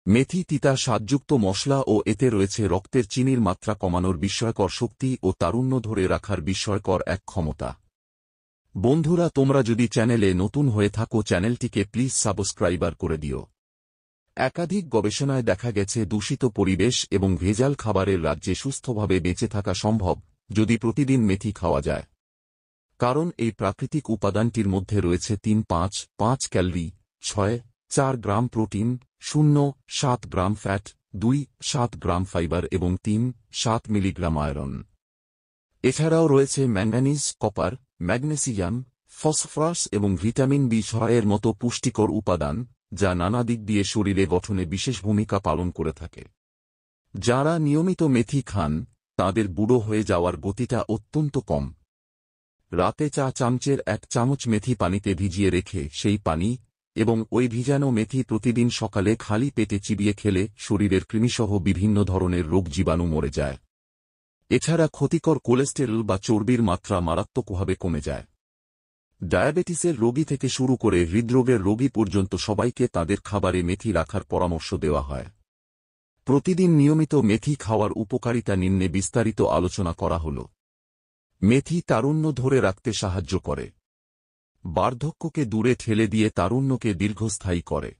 মেথি তিতা স্বাদযুক্ত মশলা ও এতে রয়েছে রক্তের চিনির মাত্রা কমানোর বিস্ময়কর শক্তি ও তারুণ্য ধরে রাখার বিস্ময়কর এক ক্ষমতা। বন্ধুরা, তোমরা যদি চ্যানেলে নতুন হয়ে থাকো চ্যানেলটিকে প্লিজ সাবস্ক্রাইবার করে দিও। একাধিক গবেষণায় দেখা গেছে দূষিত পরিবেশ এবং ভেজাল খাবারের রাজ্যে সুস্থভাবে বেঁচে থাকা সম্ভব যদি প্রতিদিন মেথি খাওয়া যায়। কারণ এই প্রাকৃতিক উপাদানটির মধ্যে রয়েছে 3.5 ক্যালোরি, 6.4 গ্রাম প্রোটিন, 0.7 গ্রাম ফ্যাট, 2.7 গ্রাম ফাইবার এবং 3.7 মিলিগ্রাম আয়রন। এছাড়াও রয়েছে ম্যাঙ্গানিজ, কপার, ম্যাগনেসিয়াম, ফসফরাস এবং ভিটামিন বি6 এর মতো পুষ্টিকর উপাদান, যা নানা দিক দিয়ে শরীরে গঠনে বিশেষ ভূমিকা পালন করে থাকে। যারা নিয়মিত মেথি খান তাদের বুড়ো হয়ে যাওয়ার গতিটা অত্যন্ত কম। রাতে চা চামচের 1 চামচ মেথি পানিতে ভিজিয়ে রেখে সেই পানি এবং ওই ভিজানো মেথি প্রতিদিন সকালে খালি পেটে চিবিয়ে খেলে শরীরের কৃমিসহ বিভিন্ন ধরনের রোগ জীবাণু মরে যায়। এছাড়া ক্ষতিকর কোলেস্টেরল বা চর্বির মাত্রা মারাত্মকভাবে কমে যায়। ডায়াবেটিসের রোগী থেকে শুরু করে হৃদরোগের রোগী পর্যন্ত সবাইকে তাদের খাবারে মেথি রাখার পরামর্শ দেওয়া হয়। প্রতিদিন নিয়মিত মেথি খাওয়ার উপকারিতা নিম্নে বিস্তারিত আলোচনা করা হল। মেথি তারুণ্য ধরে রাখতে সাহায্য করে। বার্ধক্যকে দূরে ঠেলে দিয়ে তারুণ্যকে দীর্ঘস্থায়ী করে।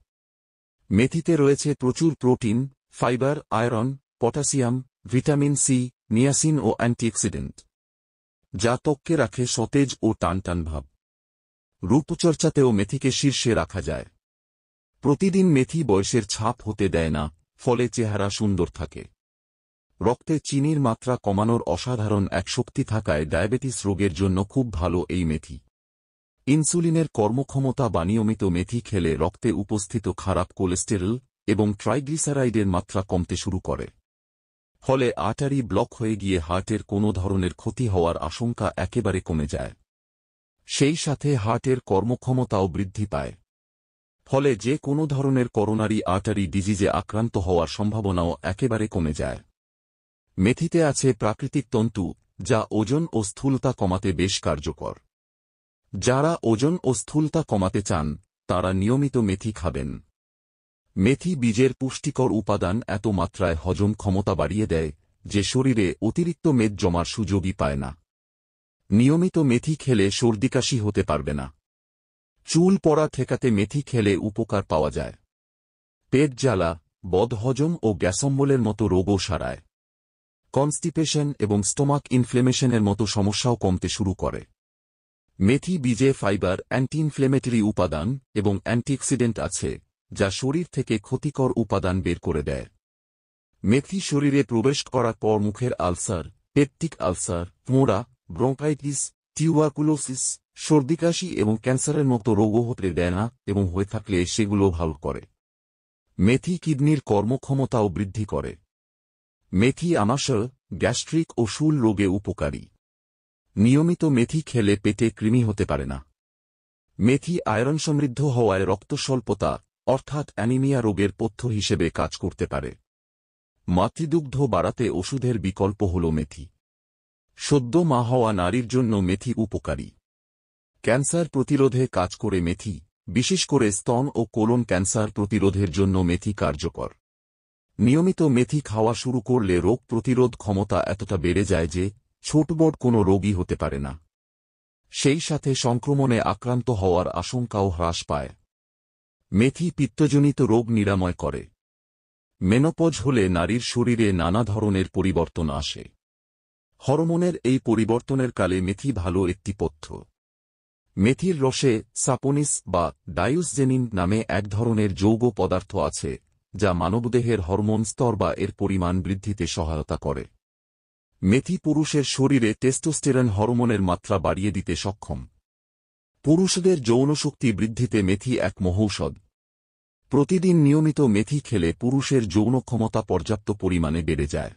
মেথিতে রয়েছে প্রচুর protein, fibre, iron, potassium, vitamin C, niacin ও অ্যান্টিঅক্সিডেন্ট, যা ত্বককে রাখে সতেজ ও টানটান ভাব। রূপচর্চাতেও মেথিকে শীর্ষে রাখা যায়। প্রতিদিন মেথি বয়সের ছাপ হতে দেয় না, ফলে চেহারা সুন্দর থাকে। রক্তে চিনির মাত্রা কমানোর অসাধারণ এক শক্তি থাকায় ডায়াবেটিস রোগের জন্য খুব ভালো এই মেথি। ইনসুলিনের কর্মক্ষমতা বা নিয়মিত মেথি খেলে রক্তে উপস্থিত খারাপ কোলেস্টেরল এবং ট্রাইগ্লিসারাইডের মাত্রা কমতে শুরু করে। ফলে আর্টারি ব্লক হয়ে গিয়ে হার্টের কোনো ধরনের ক্ষতি হওয়ার আশঙ্কা একেবারে কমে যায়। সেই সাথে হার্টের কর্মক্ষমতাও বৃদ্ধি পায়। ফলে যে কোনো ধরনের করোনারি আর্টারি ডিজিজে আক্রান্ত হওয়ার সম্ভাবনাও একেবারে কমে যায়। মেথিতে আছে প্রাকৃতিক তন্তু, যা ওজন ও স্থূলতা কমাতে বেশ কার্যকর। যারা ওজন ও স্থূলতা কমাতে চান তারা নিয়মিত মেথি খাবেন। মেথি বীজের পুষ্টিকর উপাদান এত মাত্রায় হজম ক্ষমতা বাড়িয়ে দেয় যে শরীরে অতিরিক্ত মেদ জমার সুযোগই পায় না। নিয়মিত মেথি খেলে সর্দিকাশি হতে পারবে না। চুল পড়া ঠেকাতে মেথি খেলে উপকার পাওয়া যায়। পেট জ্বালা, বদহজম ও গ্যাসম্বলের মতো রোগও সারায়। কনস্টিপেশন এবং স্টোমাক ইনফ্লেমেশনের মতো সমস্যাও কমতে শুরু করে। মেথি বীজে ফাইবার, অ্যান্টি ইনফ্লেমেটরি উপাদান এবং অ্যান্টিঅক্সিডেন্ট আছে, যা শরীর থেকে ক্ষতিকর উপাদান বের করে দেয়। মেথি শরীরে প্রবেশ করার পর মুখের আলসার, পেপটিক আলসার, ফোঁড়া, ব্রঙ্কাইটিস, টিউবারকুলোসিস, সর্দিকাশি এবং ক্যান্সারের মতো রোগও হতে দেয় না এবং হয়ে থাকলে সেগুলো ভালো করে। মেথি কিডনির কর্মক্ষমতাও বৃদ্ধি করে। মেথি আমাশয়, গ্যাস্ট্রিক ও শুল রোগে উপকারী। নিয়মিত মেথি খেলে পেটে কৃমি হতে পারে না। মেথি আয়রন সমৃদ্ধ হওয়ায় রক্তস্বল্পতা অর্থাৎ অ্যানিমিয়া রোগের পথ্য হিসেবে কাজ করতে পারে। মাতৃদুগ্ধ বাড়াতে ওষুধের বিকল্প হল মেথি। সদ্য মা হওয়া নারীর জন্য মেথি উপকারী। ক্যান্সার প্রতিরোধে কাজ করে মেথি, বিশেষ করে স্তন ও কোলন ক্যান্সার প্রতিরোধের জন্য মেথি কার্যকর। নিয়মিত মেথি খাওয়া শুরু করলে রোগ প্রতিরোধ ক্ষমতা এতটা বেড়ে যায় যে ছোট বড় কোনো রোগই হতে পারে না। সেই সাথে সংক্রমণে আক্রান্ত হওয়ার আশঙ্কাও হ্রাস পায়। মেথি পিত্তজনিত রোগ নিরাময় করে। মেনোপজ হলে নারীর শরীরে নানা ধরনের পরিবর্তন আসে। হরমোনের এই পরিবর্তনের কালে মেথি ভালো একটি পথ্য। মেথির রসে সাপোনিস বা ডাইউসজেনিন নামে এক ধরনের যৌগ পদার্থ আছে, যা মানবদেহের হরমোন স্তর বা এর পরিমাণ বৃদ্ধিতে সহায়তা করে। মেথি পুরুষের শরীরে টেস্টোস্টেরন হরমোনের মাত্রা বাড়িয়ে দিতে সক্ষম। পুরুষদের যৌনশক্তি বৃদ্ধিতে মেথি এক মহৌষধ। প্রতিদিন নিয়মিত মেথি খেলে পুরুষের যৌন ক্ষমতা পর্যাপ্ত পরিমাণে বেড়ে যায়।